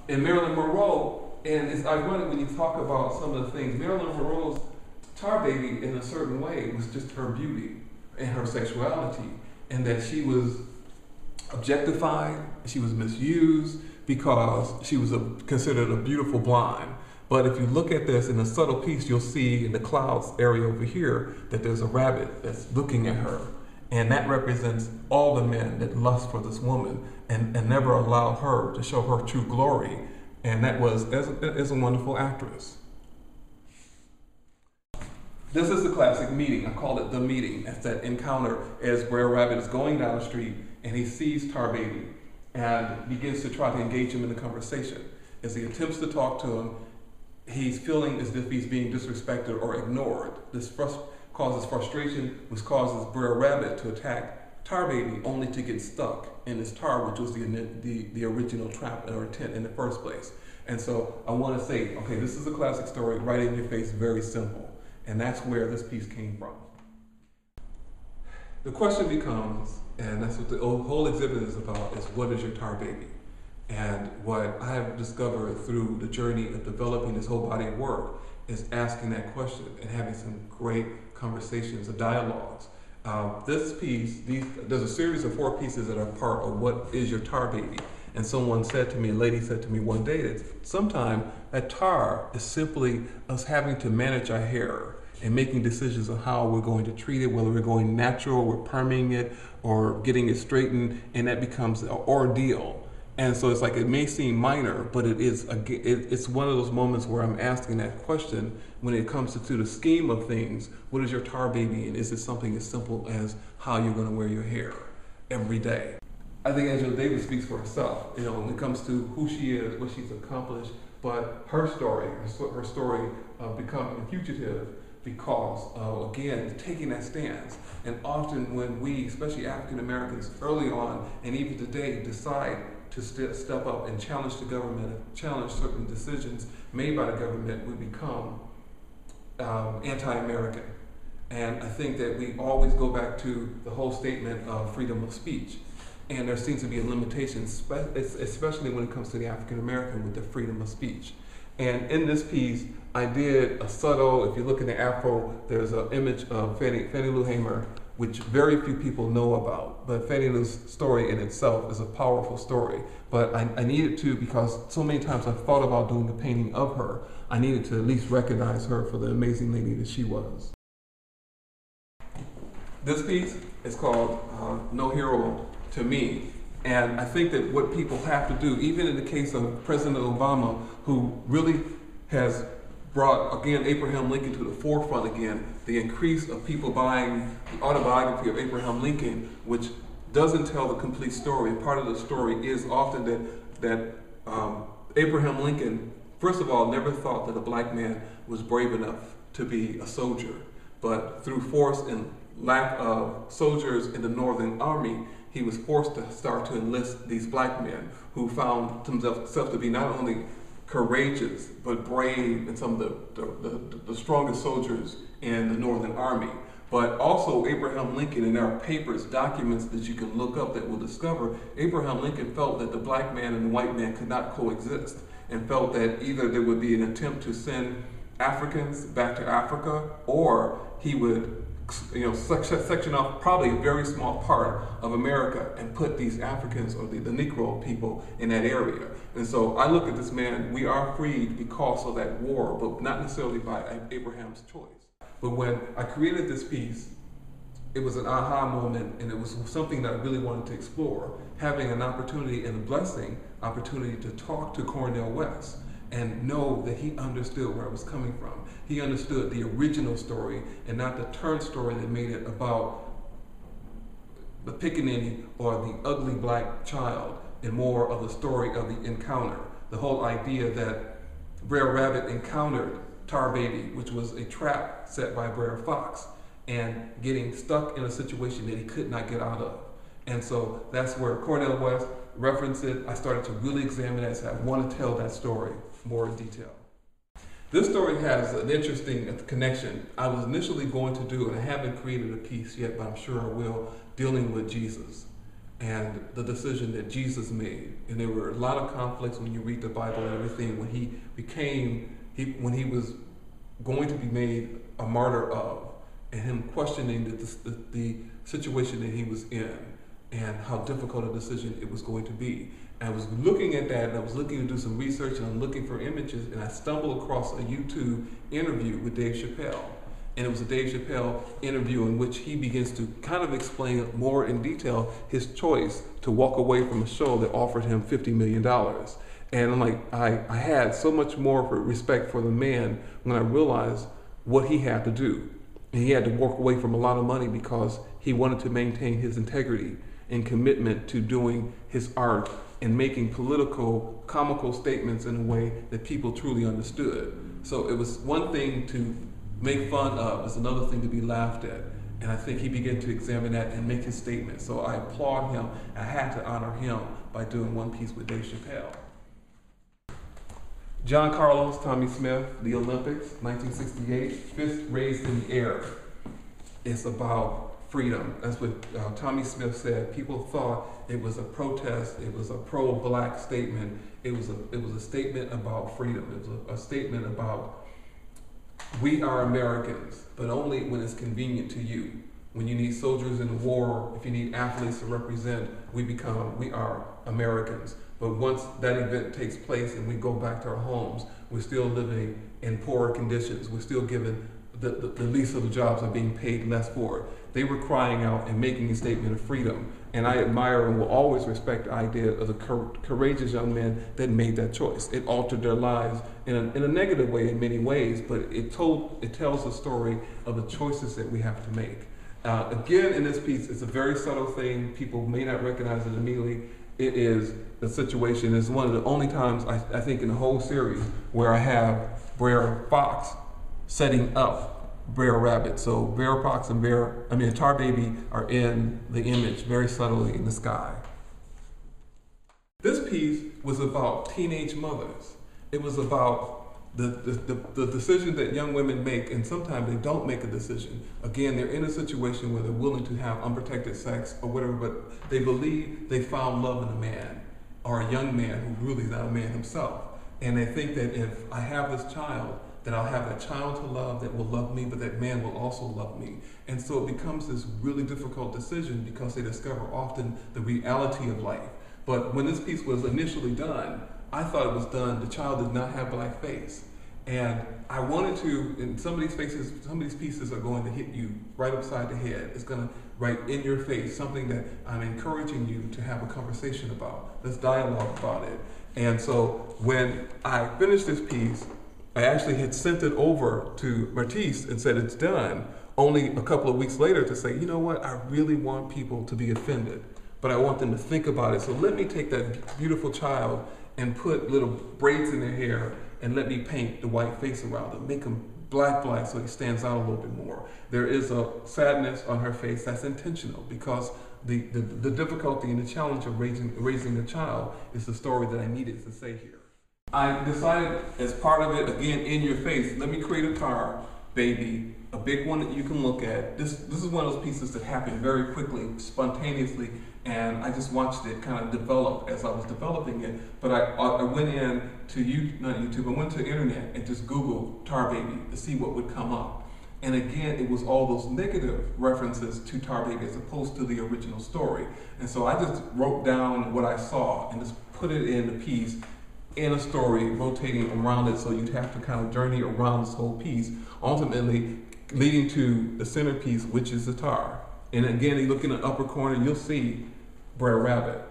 And Marilyn Monroe, and it's ironic when you talk about some of the things, Marilyn Monroe's tar baby in a certain way was just her beauty and her sexuality, and that she was objectified, she was misused because she was considered a beautiful blonde. But if you look at this in a subtle piece, you'll see in the clouds area over here that there's a rabbit that's looking at her. And that represents all the men that lust for this woman and never allow her to show her true glory. And that was as a wonderful actress. This is the classic meeting. I call it the meeting. It's that encounter as Brer Rabbit is going down the street and he sees Tar Baby and begins to try to engage him in a conversation. As he attempts to talk to him, he's feeling as if he's being disrespected or ignored. This causes frustration, which causes Brer Rabbit to attack Tar Baby, only to get stuck in his tar, which was the original trap or intent in the first place. And so I want to say, okay, this is a classic story, right in your face, very simple. And that's where this piece came from. The question becomes, and that's what the whole exhibit is about, is what is your tar baby? And what I have discovered through the journey of developing this whole body of work is asking that question and having some great conversations or dialogues. This piece, there's a series of 4 pieces that are part of what is your tar baby. And someone said to me, a lady said to me one day that sometimes that tar is simply us having to manage our hair and making decisions on how we're going to treat it, whether we're going natural, we're perming it, or getting it straightened, and that becomes an ordeal. And so it's like, it may seem minor, but it's one of those moments where I'm asking that question when it comes to the scheme of things. What is your tar baby, and is it something as simple as how you're going to wear your hair every day? I think Angela Davis speaks for herself, you know, when it comes to who she is, what she's accomplished, but her story of becoming a fugitive because of, again, taking that stance. And often when we, especially African Americans, early on and even today, decide to step up and challenge the government, challenge certain decisions made by the government, we become anti-American. And I think that we always go back to the whole statement of freedom of speech. And there seems to be a limitation, especially when it comes to the African American, with the freedom of speech. And in this piece, I did a subtle, if you look in the Afro, there's an image of Fannie Lou Hamer, which very few people know about. But Fannie Lou's story in itself is a powerful story. But I needed to, because so many times I've thought about doing a painting of her, I needed to at least recognize her for the amazing lady that she was. This piece is called No Hero to Me. And I think that what people have to do, even in the case of President Obama, who really has brought, again, Abraham Lincoln to the forefront again, the increase of people buying the autobiography of Abraham Lincoln, which doesn't tell the complete story. Part of the story is often that Abraham Lincoln, first of all, never thought that a black man was brave enough to be a soldier. But through force and lack of soldiers in the Northern Army, he was forced to start to enlist these black men who found themselves to be not only courageous, but brave, and some of the strongest soldiers in the Northern Army. But also Abraham Lincoln, and there are papers, documents that you can look up that will discover, Abraham Lincoln felt that the black man and the white man could not coexist, and felt that either there would be an attempt to send Africans back to Africa, or he would section off probably a very small part of America and put these Africans or the Negro people in that area. And so I look at this man, we are freed because of that war, but not necessarily by Abraham's choice. But when I created this piece, it was an aha moment, and it was something that I really wanted to explore, having an opportunity and a blessing opportunity to talk to Cornel West and know that he understood where I was coming from. He understood the original story and not the turn story that made it about the pickaninny or the ugly black child, and more of the story of the encounter. The whole idea that Brer Rabbit encountered Tar Baby, which was a trap set by Brer Fox, and getting stuck in a situation that he could not get out of. And so that's where Cornel West referenced it. I started to really examine it and said, I want to tell that story more in detail. This story has an interesting connection. I was initially going to do, and I haven't created a piece yet, but I'm sure I will, dealing with Jesus. and the decision that Jesus made. And there were a lot of conflicts when you read the Bible and everything, when when he was going to be made a martyr of, and him questioning the situation that he was in and how difficult a decision it was going to be. And I was looking at that, and I was looking to do some research, and I'm looking for images, and I stumbled across a YouTube interview with Dave Chappelle. And it was a Dave Chappelle interview in which he begins to kind of explain more in detail his choice to walk away from a show that offered him $50 million. And I'm like, I had so much more respect for the man when I realized what he had to do. And he had to walk away from a lot of money because he wanted to maintain his integrity and commitment to doing his art and making political, comical statements in a way that people truly understood. So it was one thing to make fun of, it's another thing to be laughed at. And I think he began to examine that and make his statement. So I applaud him. I had to honor him by doing one piece with Dave Chappelle. John Carlos, Tommy Smith, the Olympics, 1968, fist raised in the air. It's about freedom. That's what Tommy Smith said. People thought it was a protest, it was a pro-black statement. It was a statement about freedom. It was a statement about we are Americans, but only when it's convenient to you. When you need soldiers in the war, if you need athletes to represent, we are Americans. But once that event takes place and we go back to our homes, we're still living in poorer conditions. We're still given the least of the jobs are being paid less for it. They were crying out and making a statement of freedom. And I admire and will always respect the idea of the courageous young men that made that choice. It altered their lives in a negative way in many ways, but it tells the story of the choices that we have to make. Again, in this piece, it's a very subtle thing. People may not recognize it immediately. It is the situation. It's one of the only times I think in the whole series where I have Brer Fox setting up Brer Rabbit. So Brer Fox and Tar Baby are in the image very subtly in the sky. This piece was about teenage mothers. It was about the decision that young women make, and sometimes they don't make a decision. Again, they're in a situation where they're willing to have unprotected sex or whatever, but they believe they found love in a man or a young man who really is not a man himself. And they think that if I have this child, that I'll have that child to love that will love me, but that man will also love me. And so it becomes this really difficult decision because they discover often the reality of life. But when this piece was initially done, I thought it was done, the child did not have black face. And I wanted to, in some of these pieces are going to hit you right upside the head. It's gonna right in your face, something that I'm encouraging you to have a conversation about. Let's dialogue about it. And so when I finished this piece, I actually had sent it over to Myrtis and said it's done, only a couple of weeks later to say, you know what, I really want people to be offended, but I want them to think about it. So let me take that beautiful child and put little braids in their hair and let me paint the white face around them, make him black so he stands out a little bit more. There is a sadness on her face that's intentional because the difficulty and the challenge of raising a child is the story that I needed to say here. I decided as part of it, again, in your face, let me create a tar baby, a big one that you can look at. This is one of those pieces that happened very quickly, spontaneously, and I just watched it kind of develop as I was developing it. But I went in to I went to the internet and just Googled tar baby to see what would come up. And again, it was all those negative references to tar baby as opposed to the original story. And so I just wrote down what I saw and just put it in the piece, in a story, rotating around it, so you'd have to kind of journey around this whole piece, ultimately leading to the centerpiece, which is the tar. And again, you look in the upper corner, you'll see Brer Rabbit.